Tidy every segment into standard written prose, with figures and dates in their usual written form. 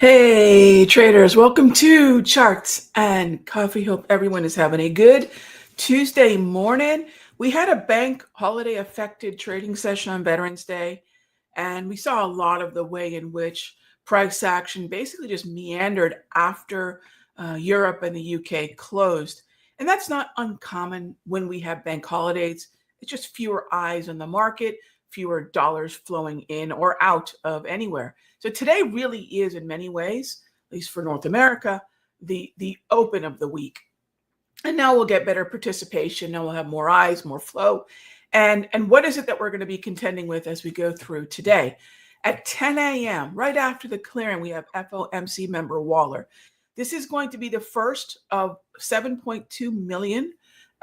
Hey traders, welcome to Charts and Coffee. Hope everyone is having a good Tuesday morning. We had a bank holiday affected trading session on Veterans Day, and we saw a lot of the way in which price action basically just meandered after Europe and the UK closed. And that's not uncommon when we have bank holidays. It's just fewer eyes on the market, fewer dollars flowing in or out of anywhere. So today really is, in many ways, at least for North America, the open of the week. And now we'll get better participation. Now we'll have more eyes, more flow. And what is it that we're going to be contending with as we go through today? At 10 a.m., right after the clearing, we have FOMC member Waller. This is going to be the first of 7.2 million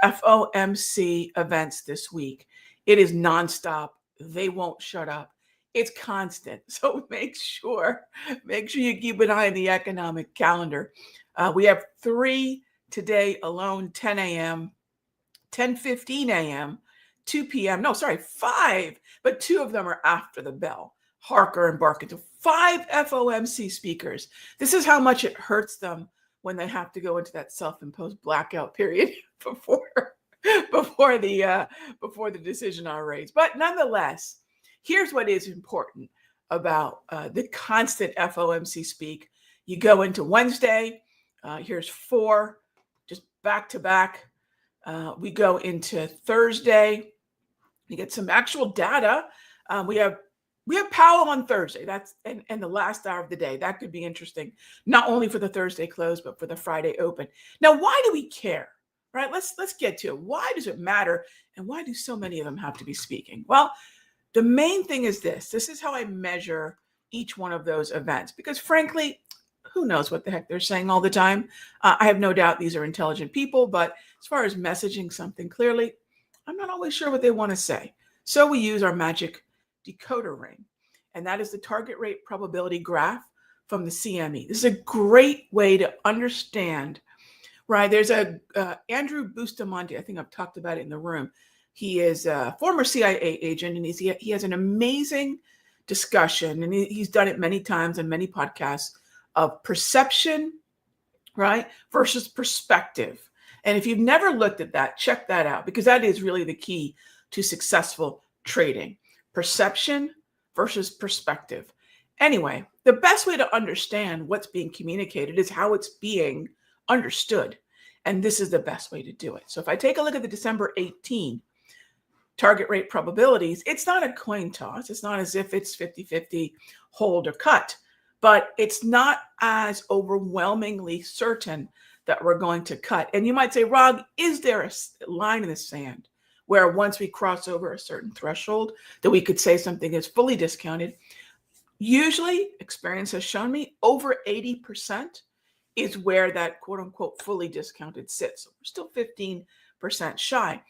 FOMC events this week. It is nonstop. They won't shut up. It's constant. So make sure you keep an eye on the economic calendar. We have 3 today alone: 10 a.m., 10:15 a.m., 2 p.m. No, sorry, 5, but 2 of them are after the bell. Harker and Barker, to 5 FOMC speakers. This is how much it hurts them when they have to go into that self-imposed blackout period before the decision on rates. But nonetheless, here's what is important about the constant FOMC speak. You go into Wednesday. Here's 4, just back to back. We go into Thursday. You get some actual data. We have Powell on Thursday. That's and the last hour of the day. That could be interesting, not only for the Thursday close, but for the Friday open. Now, why do we care? Right? Let's get to it. Why does it matter? And why do so many of them have to be speaking? Well, the main thing is this. This is how I measure each one of those events, because frankly, who knows what the heck they're saying all the time. I have no doubt these are intelligent people, but as far as messaging something clearly, I'm not always sure what they want to say. So we use our magic decoder ring, and that is the target rate probability graph from the CME. This is a great way to understand, right? There's a Andrew Bustamante. I think I've talked about it in the room. He is a former CIA agent, and he has an amazing discussion, and he's done it many times on many podcasts, of perception, right, versus perspective. And if you've never looked at that, check that out, because that is really the key to successful trading. Perception versus perspective. Anyway, the best way to understand what's being communicated is how it's being understood. And this is the best way to do it. So if I take a look at the December 18 target rate probabilities, it's not a coin toss. It's not as if it's 50-50 hold or cut, but it's not as overwhelmingly certain that we're going to cut. And you might say, Rog, is there a line in the sand where once we cross over a certain threshold that we could say something is fully discounted? Usually, experience has shown me over 80% is where that quote unquote fully discounted sits. So we're still 15% shy.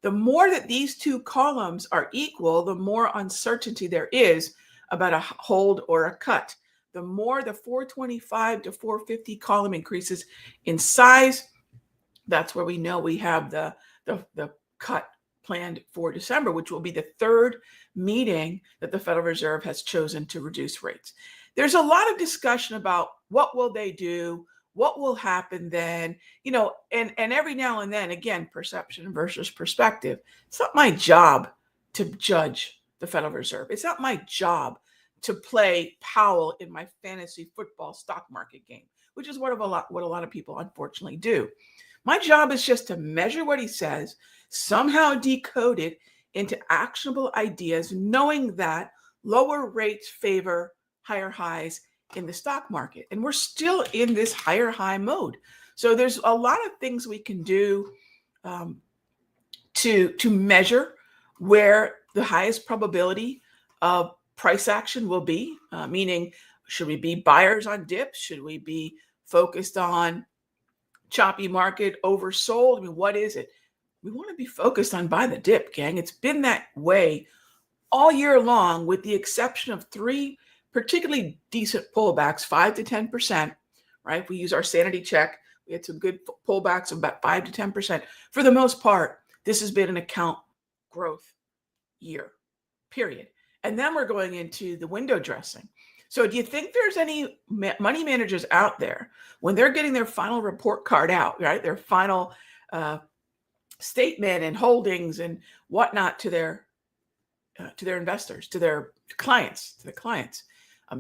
The more that these two columns are equal, the more uncertainty there is about a hold or a cut. The more the 425 to 450 column increases in size, that's where we know we have the cut planned for December, which will be the 3rd meeting that the Federal Reserve has chosen to reduce rates. There's a lot of discussion about what will they do, what will happen then, and every now and then, again, perception versus perspective. It's not my job to judge the Federal Reserve. It's not my job to play Powell in my fantasy football stock market game, which is what a lot of people unfortunately do. My job is just to measure what he says, somehow decode it into actionable ideas, knowing that lower rates favor higher highs in the stock market. And we're still in this higher high mode. So there's a lot of things we can do to measure where the highest probability of price action will be, meaning, should we be buyers on dips? Should we be focused on choppy market, oversold? I mean, what is it? We want to be focused on buy the dip, gang. It's been that way all year long, with the exception of 3 particularly decent pullbacks, 5 to 10%, right? We use our sanity check. We had some good pullbacks of about 5 to 10%. For the most part, this has been an account growth year, period. And then we're going into the window dressing. So do you think there's any money managers out there when they're getting their final report card out, right? Their final statement and holdings and whatnot to their investors, to their clients,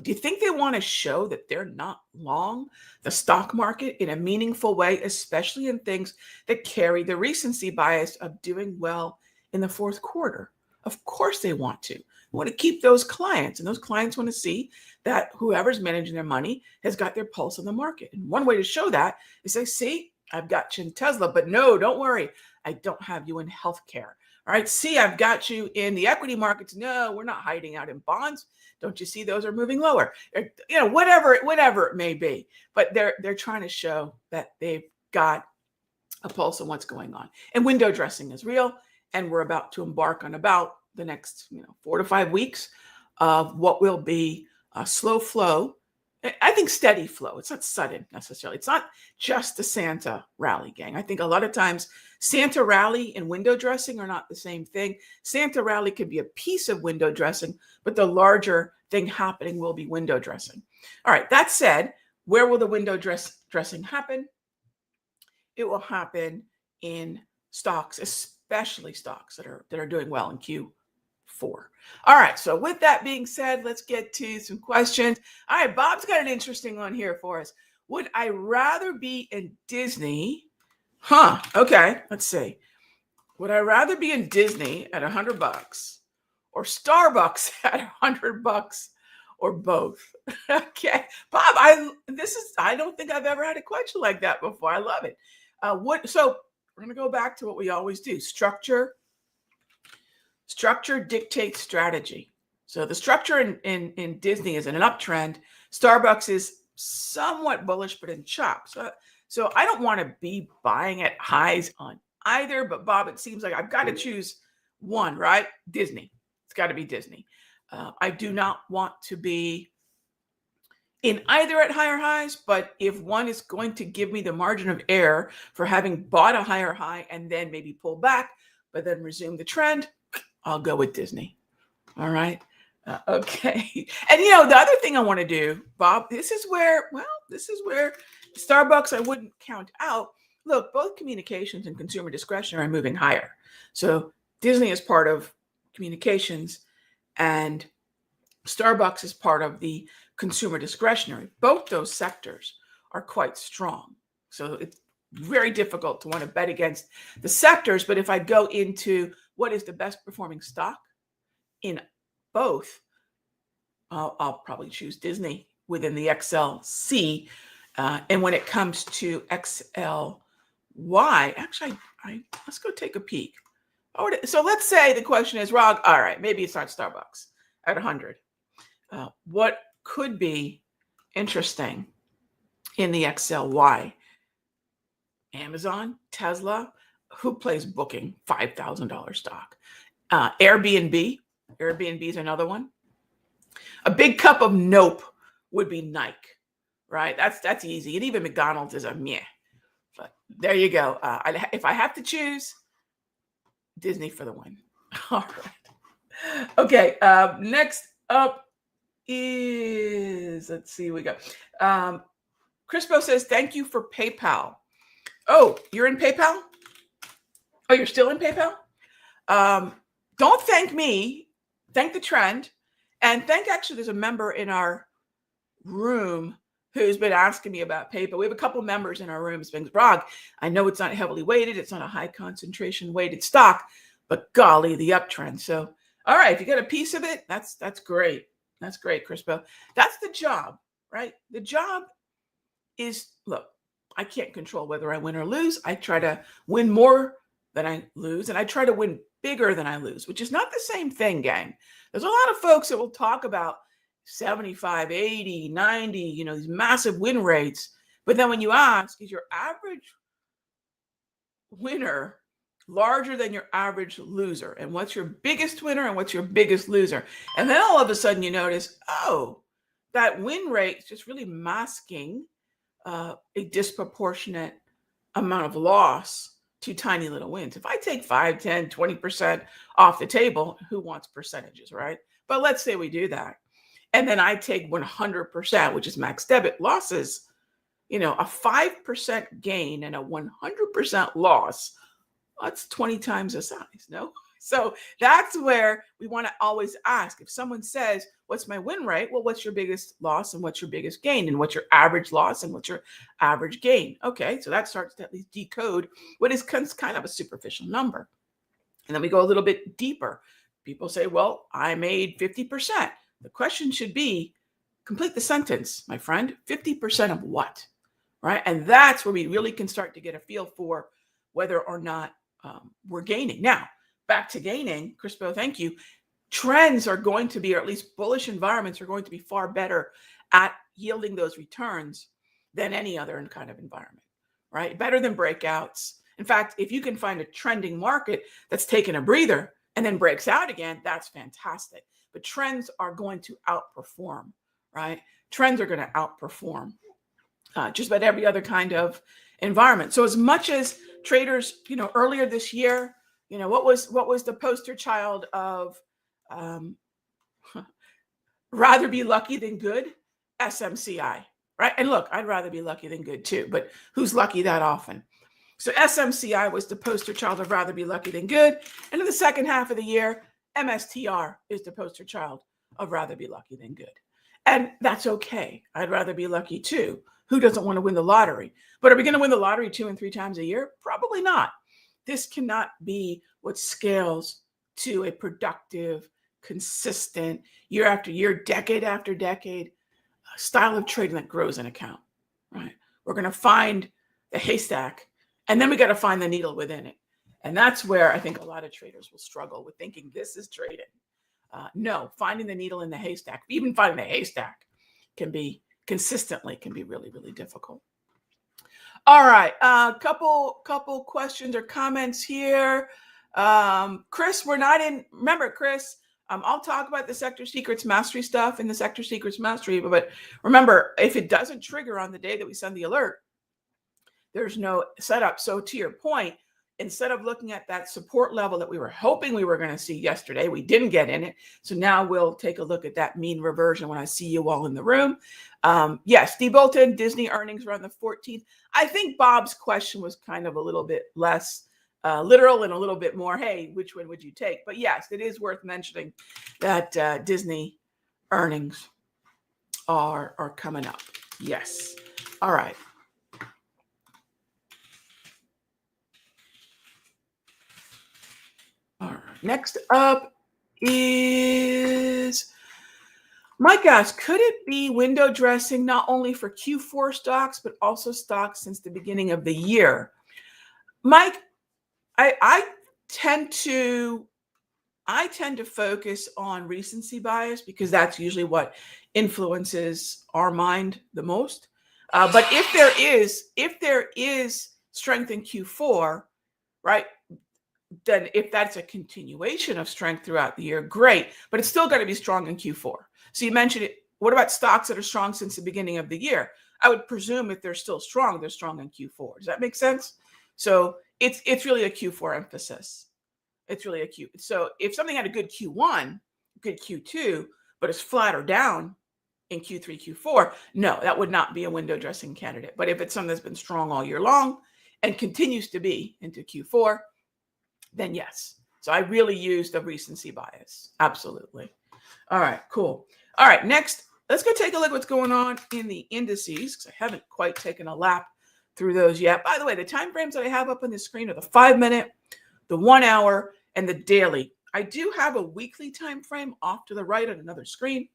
do you think they want to show that they're not long the stock market in a meaningful way, especially in things that carry the recency bias of doing well in the fourth quarter? Of course they want to. They want to keep those clients, and those clients want to see that whoever's managing their money has got their pulse on the market. And one way to show that is say, see, I've got you in Tesla, but no, don't worry, I don't have you in healthcare. All right, see, I've got you in the equity markets. No, we're not hiding out in bonds. Don't you see those are moving lower? Whatever it may be. But they're trying to show that they've got a pulse on what's going on. And window dressing is real. And we're about to embark on about the next 4 to 5 weeks of what will be a slow flow. I think steady flow. It's not sudden necessarily. It's not just the Santa rally, gang. I think a lot of times Santa rally and window dressing are not the same thing. Santa rally could be a piece of window dressing, but the larger thing happening will be window dressing. All right, that said, where will the window dressing happen? It will happen in stocks, especially stocks that are doing well in Q4. All right, so with that being said, let's get to some questions. All right, Bob's got an interesting one here for us. Would I rather be in Disney? Okay, let's see. Would I rather be in Disney at $100 or Starbucks at $100 or both? Okay, Bob, I don't think I've ever had a question like that before. I love it. So we're going to go back to what we always do. Structure dictates strategy. So the structure in Disney is in an uptrend. Starbucks is somewhat bullish, but in chop. So I don't want to be buying at highs on either. But Bob, it seems like I've got to choose one, right? Disney. It's got to be Disney. I do not want to be in either at higher highs, but if one is going to give me the margin of error for having bought a higher high and then maybe pull back, but then resume the trend, I'll go with Disney. All right. Okay. And the other thing I want to do, Bob, this is where Starbucks I wouldn't count out. Look, both communications and consumer discretion are moving higher. So Disney is part of communications and Starbucks is part of the consumer discretionary. Both those sectors are quite strong. So it's very difficult to want to bet against the sectors. But if I go into what is the best performing stock in both, I'll probably choose Disney within the XLC. And when it comes to XLY, actually, let's go take a peek. So let's say the question is, all right, maybe it's not Starbucks at 100. What could be interesting in the XLY? Amazon, Tesla, who plays Booking, $5,000 stock. Airbnb is another one. A big cup of nope would be Nike, right? That's easy. And even McDonald's is a meh. But there you go. If I have to choose, Disney for the win. All right. Okay. Next up is, let's see, we got Crispo says, thank you for PayPal. Oh, you're in PayPal? Oh, you're still in PayPal? Don't thank me. Thank the trend. And actually, there's a member in our room who's been asking me about PayPal. We have a couple members in our room who's been, Rog, I know it's not heavily weighted. It's not a high concentration weighted stock, but golly, the uptrend. So, all right, if you get a piece of it, that's great. That's great, Crispo. That's the job, right? The job is, look, I can't control whether I win or lose. I try to win more than I lose, and I try to win bigger than I lose, which is not the same thing, gang. There's a lot of folks that will talk about 75, 80, 90, these massive win rates. But then when you ask, is your average winner larger than your average loser? And what's your biggest winner and what's your biggest loser? And then all of a sudden you notice, oh, that win rate is just really masking a disproportionate amount of loss to tiny little wins. If I take 5, 10, 20% off the table, who wants percentages, right? But let's say we do that. and then I take 100%, which is max debit losses, a 5% gain and a 100% loss, that's 20 times the size, no? So that's where we want to always ask. If someone says, what's my win rate? Well, what's your biggest loss and what's your biggest gain? And what's your average loss and what's your average gain? Okay, so that starts to at least decode what is kind of a superficial number. And then we go a little bit deeper. People say, well, I made 50%. The question should be, complete the sentence, my friend. 50% of what? Right? And that's where we really can start to get a feel for whether or not we're gaining. Now, back to gaining, Crispo, thank you. Trends are going to be, or at least bullish environments are going to be far better at yielding those returns than any other kind of environment, right? Better than breakouts. In fact, if you can find a trending market that's taken a breather and then breaks out again, that's fantastic. But trends are going to outperform, right? Trends are going to outperform just about every other kind of environment. So as much as traders, earlier this year, what was the poster child of rather be lucky than good? SMCI, right? And look, I'd rather be lucky than good too, but who's lucky that often? So SMCI was the poster child of rather be lucky than good. And in the second half of the year, MSTR is the poster child of rather be lucky than good. And that's okay. I'd rather be lucky too. Who doesn't want to win the lottery? But are we going to win the lottery 2 and 3 times a year? Probably not. This cannot be what scales to a productive, consistent, year after year, decade after decade style of trading that grows an account, right? We're going to find the haystack, and then we got to find the needle within it. And that's where I think a lot of traders will struggle with thinking this is trading. No, finding the needle in the haystack, even finding the haystack can be really, really difficult. All right, couple questions or comments here. Chris, we're not in. Remember, Chris, I'll talk about the Sector Secrets Mastery stuff in the Sector Secrets Mastery. But remember, if it doesn't trigger on the day that we send the alert, there's no setup. So to your point, instead of looking at that support level that we were hoping we were going to see yesterday, we didn't get in it. So now we'll take a look at that mean reversion when I see you all in the room. Yes, Steve Bolton, Disney earnings are on the 14th. I think Bob's question was kind of a little bit less literal and a little bit more, hey, which one would you take? But yes, it is worth mentioning that Disney earnings are coming up. Yes. All right. All right. Next up is Mike asks, could it be window dressing not only for Q4 stocks, but also stocks since the beginning of the year? Mike, I tend to focus on recency bias because that's usually what influences our mind the most. But if there is strength in Q4, right? Then if that's a continuation of strength throughout the year, great. But it's still got to be strong in Q4. So you mentioned it. What about stocks that are strong since the beginning of the year? I would presume if they're still strong, they're strong in Q4. Does that make sense? So it's really a Q4 emphasis. It's really a Q. So if something had a good Q1, good Q2, but it's flat or down in Q3, Q4, no, that would not be a window dressing candidate. But if it's something that's been strong all year long and continues to be into Q4, then yes. So I really use the recency bias. Absolutely. All right, cool. All right, next, let's go take a look at what's going on in the indices because I haven't quite taken a lap through those yet. By the way, the time frames that I have up on the screen are the 5-minute, the 1 hour, and the daily. I do have a weekly time frame off to the right on another screen.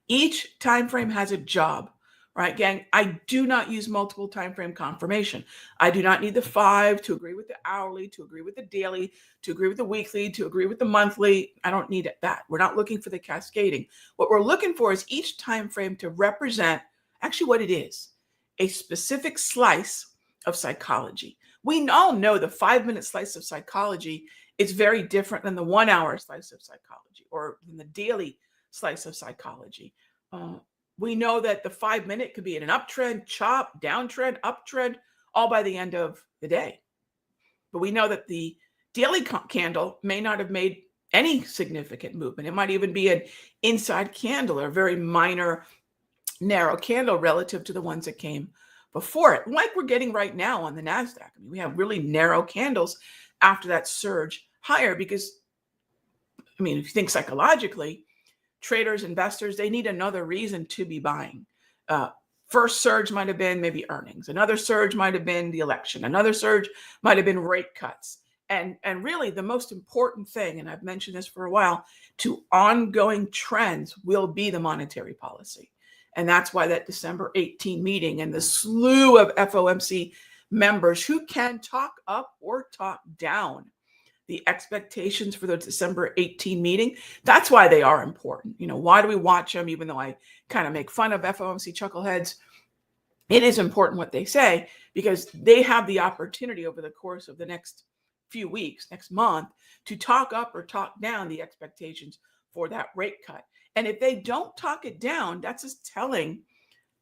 Each time frame has a job. Right, gang, I do not use multiple time frame confirmation. I do not need the 5 to agree with the hourly, to agree with the daily, to agree with the weekly, to agree with the monthly. I don't need that. We're not looking for the cascading. What we're looking for is each time frame to represent actually what it is, a specific slice of psychology. We all know the 5-minute slice of psychology is very different than the 1 hour slice of psychology or than the daily slice of psychology. We know that the 5-minute could be in an uptrend, chop, downtrend, uptrend, all by the end of the day. But we know that the daily candle may not have made any significant movement. It might even be an inside candle or a very minor, narrow candle relative to the ones that came before it, like we're getting right now on the NASDAQ. I mean, we have really narrow candles after that surge higher because, I mean, if you think psychologically, traders, investors, they need another reason to be buying. First surge might have been maybe earnings. Another surge might have been the election. Another surge might have been rate cuts. And really the most important thing, and I've mentioned this for a while, to ongoing trends will be the monetary policy. And that's why that December 18 meeting and the slew of FOMC members who can talk up or talk down the expectations for the December 18 meeting, that's why they are important. You know, why do we watch them? Even though I kind of make fun of FOMC chuckleheads, it is important what they say because they have the opportunity over the course of the next few weeks, next month, to talk up or talk down the expectations for that rate cut. And if they don't talk it down, that's as telling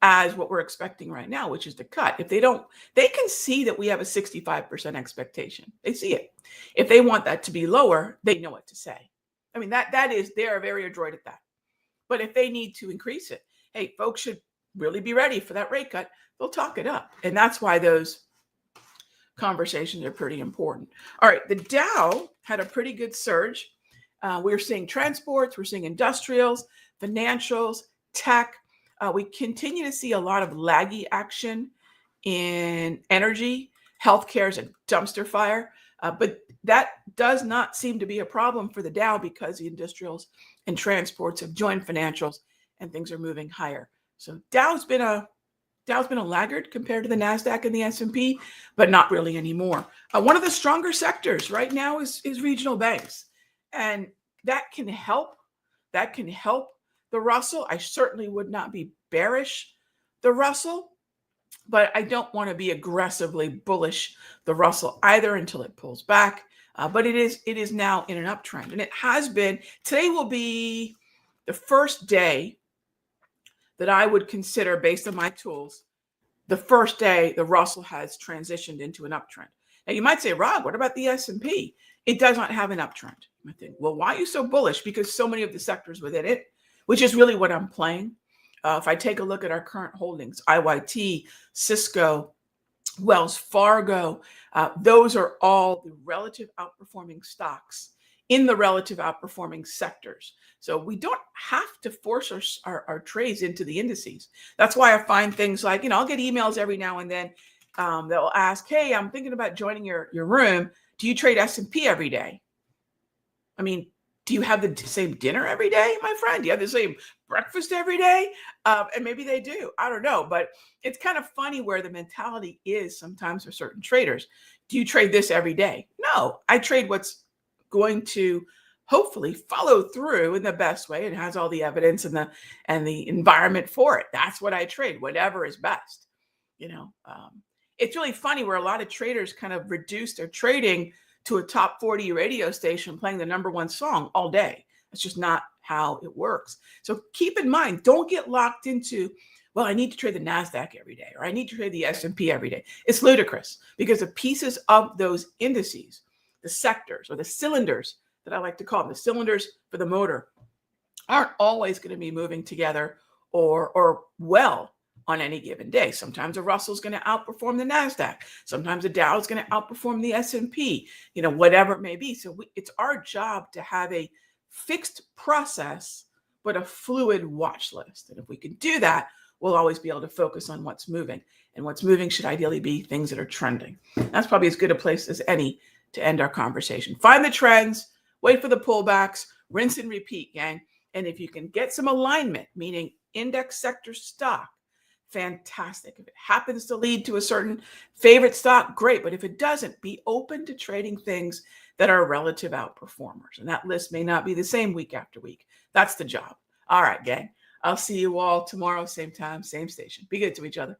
as what we're expecting right now, which is the cut. If they don't, they can see that we have a 65% expectation. They see it. If they want that to be lower, they know what to say. I mean, that is, they are very adroit at that. But if they need to increase it, hey, folks should really be ready for that rate cut. They'll talk it up. And that's why those conversations are pretty important. All right, the Dow had a pretty good surge. We're seeing transports, we're seeing industrials, financials, tech. We continue to see a lot of laggy action in energy. Healthcare is a dumpster fire, but that does not seem to be a problem for the Dow because the industrials and transports have joined financials and things are moving higher. So Dow's been a laggard compared to the NASDAQ and the S&P, but not really anymore. One of the stronger sectors right now is regional banks. And that can help. That can help the Russell. I certainly would not be bearish the Russell, but I don't want to be aggressively bullish the Russell either until it pulls back. But it is now in an uptrend. And it has been. Today will be the first day that I would consider, based on my tools, the first day the Russell has transitioned into an uptrend. Now you might say, Rob, what about the S&P? It does not have an uptrend. I think, well, why are you so bullish? Because so many of the sectors within it, which is really what I'm playing. If I take a look at our current holdings, IYT, Cisco, Wells Fargo, those are all the relative outperforming stocks in the relative outperforming sectors. So we don't have to force our trades into the indices. That's why I find things like, I'll get emails every now and then. They'll ask, hey, I'm thinking about joining your room. Do you trade S&P every day? I mean, do you have the same dinner every day, my friend? Do you have the same breakfast every day? And maybe they do. I don't know. But it's kind of funny where the mentality is sometimes for certain traders. Do you trade this every day? No, I trade what's going to hopefully follow through in the best way. It has all the evidence and the environment for it. That's what I trade, whatever is best. It's really funny where a lot of traders kind of reduce their trading to a top 40 radio station playing the number one song all day. That's just not how it works. So keep in mind, don't get locked into, well, I need to trade the NASDAQ every day, or I need to trade the S&P every day. It's ludicrous because the pieces of those indices, the sectors or the cylinders that I like to call them, the cylinders for the motor, aren't always going to be moving together or well on any given day. Sometimes the Russell's going to outperform the NASDAQ. Sometimes the Dow is going to outperform the S&P, whatever it may be. So it's our job to have a fixed process, but a fluid watch list. And if we can do that, we'll always be able to focus on what's moving. And what's moving should ideally be things that are trending. That's probably as good a place as any to end our conversation. Find the trends, wait for the pullbacks, rinse and repeat, gang. And if you can get some alignment, meaning index sector stock, fantastic. If it happens to lead to a certain favorite stock, great. But if it doesn't, be open to trading things that are relative outperformers. And that list may not be the same week after week. That's the job. All right, gang. I'll see you all tomorrow, same time, same station. Be good to each other.